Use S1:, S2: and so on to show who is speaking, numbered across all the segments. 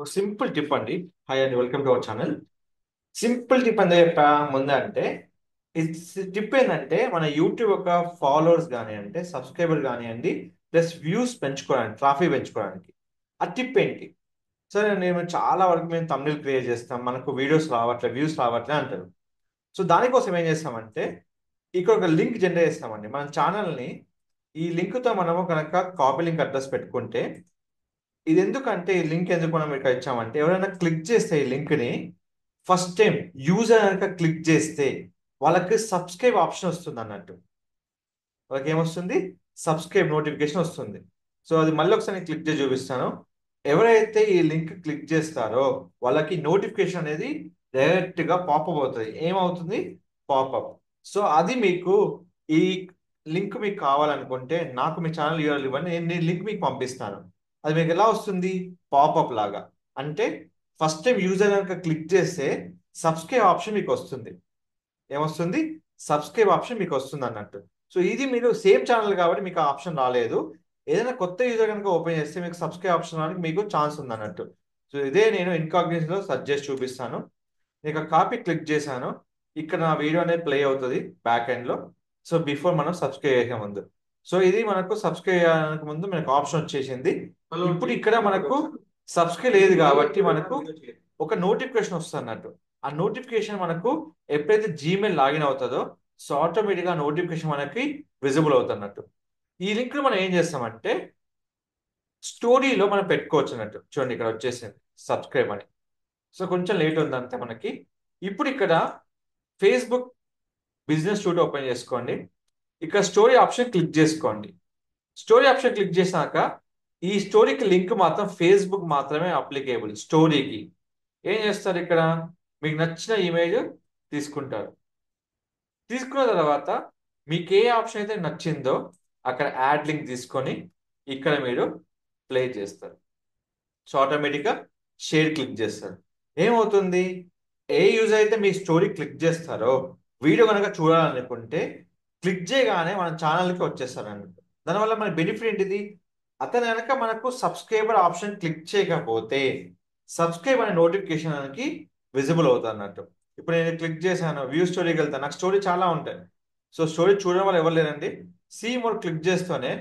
S1: ఒక simple tip అండి. Hi అండి, welcome to our channel. Simple tip ఎంత చెప్పా ముందు అంటే, టిప్ ఏంటంటే మన యూట్యూబ్ యొక్క ఫాలోవర్స్ కానివ్వండి, సబ్స్క్రైబర్ కానివ్వండి, ప్లస్ వ్యూస్ పెంచుకోవడానికి, ట్రాఫిక్ పెంచుకోవడానికి. ఆ టిప్ ఏంటి? సరే, నేను చాలా వరకు మేము తమిళ్ క్రియేట్ చేస్తాం, మనకు వీడియోస్ రావట్లే, వ్యూస్ రావట్లే అంటారు. సో దానికోసం ఏం చేస్తామంటే, ఇక్కడ ఒక లింక్ జనరేట్ చేస్తామండి మన ఛానల్ని. ఈ లింక్తో మనము కనుక కాపీ లింక్ అడ్రస్ పెట్టుకుంటే, ఇది ఎందుకంటే ఈ లింక్ ఎందుకు మనం ఇక్కడ ఇచ్చామంటే, ఎవరైనా క్లిక్ చేస్తే ఈ లింక్ని ఫస్ట్ టైం యూజర్ కనుక క్లిక్ చేస్తే వాళ్ళకి సబ్స్క్రైబ్ ఆప్షన్ వస్తుంది అన్నట్టు. వాళ్ళకి ఏమొస్తుంది? సబ్స్క్రైబ్ నోటిఫికేషన్ వస్తుంది. సో అది మళ్ళీ ఒకసారి నేను క్లిక్ చేసి చూపిస్తాను. ఎవరైతే ఈ లింక్ క్లిక్ చేస్తారో వాళ్ళకి నోటిఫికేషన్ అనేది డైరెక్ట్గా పాపప్ అవుతుంది. ఏమవుతుంది? పాపప్. సో అది మీకు, ఈ లింక్ మీకు కావాలనుకుంటే నాకు మీ ఛానల్ యూఆర్ఎల్ ఇవ్వండి, నేను లింక్ మీకు పంపిస్తాను. అది మీకు ఎలా వస్తుంది? పాపప్ లాగా. అంటే ఫస్ట్ టైం యూజర్ కనుక క్లిక్ చేస్తే సబ్స్క్రైబ్ ఆప్షన్ మీకు వస్తుంది. ఏమొస్తుంది? సబ్స్క్రైబ్ ఆప్షన్ మీకు వస్తుంది అన్నట్టు. సో ఇది మీరు సేమ్ ఛానల్ కాబట్టి మీకు ఆ ఆప్షన్ రాలేదు. ఏదైనా కొత్త యూజర్ కనుక ఓపెన్ చేస్తే మీకు సబ్స్క్రైబ్ ఆప్షన్ రావడానికి మీకు ఛాన్స్ ఉంది అన్నట్టు. సో ఇదే నేను ఇన్కాగ్నిటోలో సెర్చ్ చేసి చూపిస్తాను. నేను కాపీ క్లిక్ చేశాను. ఇక్కడ నా వీడియో అనేది ప్లే అవుతుంది బ్యాక్ ఎండ్లో. సో బిఫోర్ మనం సబ్స్క్రైబ్ చేసే ముందు. సో ఇది మనకు సబ్స్క్రైబ్ చేయడానికి ముందు మనకు ఆప్షన్ వచ్చేసింది. ఇప్పుడు ఇక్కడ మనకు సబ్స్క్రైబ్ లేదు కాబట్టి మనకు ఒక నోటిఫికేషన్ వస్తుంది అన్నట్టు. ఆ నోటిఫికేషన్ మనకు ఎప్పుడైతే జీమెయిల్ లాగిన్ అవుతుందో, సో ఆటోమేటిక్గా నోటిఫికేషన్ మనకి విజిబుల్ అవుతున్నట్టు. ఈ లింక్ మనం ఏం చేస్తామంటే స్టోరీలో మనం పెట్టుకోవచ్చు అన్నట్టు. చూడండి, ఇక్కడ వచ్చేసింది సబ్స్క్రైబ్ అని. సో కొంచెం లేట్ ఉంది అంతే మనకి. ఇప్పుడు ఇక్కడ ఫేస్బుక్ బిజినెస్ స్టూడియో ఓపెన్ చేసుకోండి. ఇక్కడ స్టోరీ ఆప్షన్ క్లిక్ చేసుకోండి. స్టోరీ ఆప్షన్ క్లిక్ చేసినాక ఈ స్టోరీకి లింక్ మాత్రం ఫేస్బుక్ మాత్రమే అప్లికేబుల్. స్టోరీకి ఏం చేస్తారు? ఇక్కడ మీకు నచ్చిన ఇమేజ్ తీసుకుంటారు. తీసుకున్న తర్వాత మీకు ఏ ఆప్షన్ అయితే నచ్చిందో అక్కడ యాడ్ లింక్ తీసుకొని ఇక్కడ మీరు ప్లే చేస్తారు. సో ఆటోమేటిక్గా షేర్ క్లిక్ చేస్తారు. ఏమవుతుంది? ఏ యూజర్ అయితే మీ స్టోరీ క్లిక్ చేస్తారో, వీడియో కనుక చూడాలనుకుంటే క్లిక్ చేయగానే మన ఛానల్కి వచ్చేస్తారు అన్నట్టు. దానివల్ల మన బెనిఫిట్ ఏంటిది? అతను కనుక మనకు సబ్స్క్రైబర్ ఆప్షన్ క్లిక్ చేయకపోతే సబ్స్క్రైబ్ అనే నోటిఫికేషన్ మనకి విజిబుల్ అవుతుంది అన్నట్టు. ఇప్పుడు నేను క్లిక్ చేశాను, వ్యూ స్టోరీకి వెళ్తాను, నాకు స్టోరీ చాలా ఉంటాయి. సో స్టోరీ చూడడం వల్ల ఎవరు లేరండి. సీ మోర్ క్లిక్ చేస్తూనే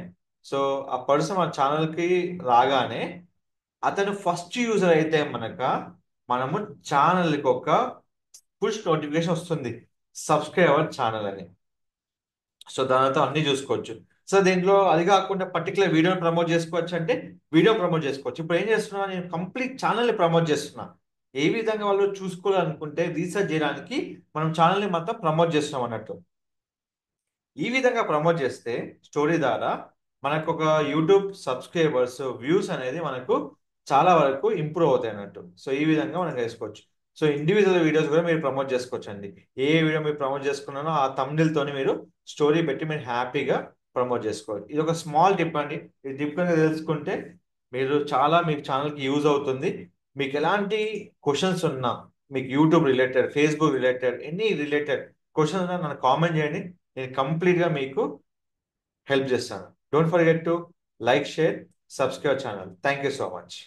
S1: సో ఆ పర్సన్ మన ఛానల్కి రాగానే అతను ఫస్ట్ యూజర్ అయితే మనము ఛానల్కి ఒక పుష్ నోటిఫికేషన్ వస్తుంది, సబ్స్క్రైబర్ ఛానల్ అని. సో దానితో అన్ని చూసుకోవచ్చు. సో దీంట్లో అది కాకుండా పర్టికులర్ వీడియోని ప్రమోట్ చేసుకోవచ్చు అంటే వీడియో ప్రమోట్ చేసుకోవచ్చు. ఇప్పుడు ఏం చేస్తున్నా, నేను కంప్లీట్ ఛానల్ని ప్రమోట్ చేస్తున్నా. ఏ విధంగా వాళ్ళు చూసుకోవాలనుకుంటే రీసెర్చ్ చేయడానికి మనం ఛానల్ని మొత్తం ప్రమోట్ చేస్తున్నాం అన్నట్టు. ఈ విధంగా ప్రమోట్ చేస్తే స్టోరీ ద్వారా మనకు ఒక యూట్యూబ్ సబ్స్క్రైబర్స్, వ్యూస్ అనేది మనకు చాలా వరకు ఇంప్రూవ్ అవుతాయి అన్నట్టు. సో ఈ విధంగా మనం చేసుకోవచ్చు. సో ఇండివిజువల్ వీడియోస్ కూడా మీరు ప్రమోట్ చేసుకోవచ్చు అండి. ఏ వీడియో మీరు ప్రమోట్ చేసుకున్నానో ఆ thumbnail తోని మీరు స్టోరీ పెట్టి మీరు హ్యాపీగా ప్రమోట్ చేసుకోవాలి. ఇది ఒక స్మాల్ టిప్ అండి. ఈ టిప్ కనుక తెలుసుకుంటే మీరు చాలా, మీకు ఛానల్కి యూజ్ అవుతుంది. మీకు ఎలాంటి క్వశ్చన్స్ ఉన్నా, మీకు YouTube related, Facebook related, any related questions ఉన్నా నన్ను కామెంట్ చేయండి. నేను కంప్లీట్గా మీకు హెల్ప్ చేస్తాను. Don't forget to like, share, subscribe channel. Thank you so much.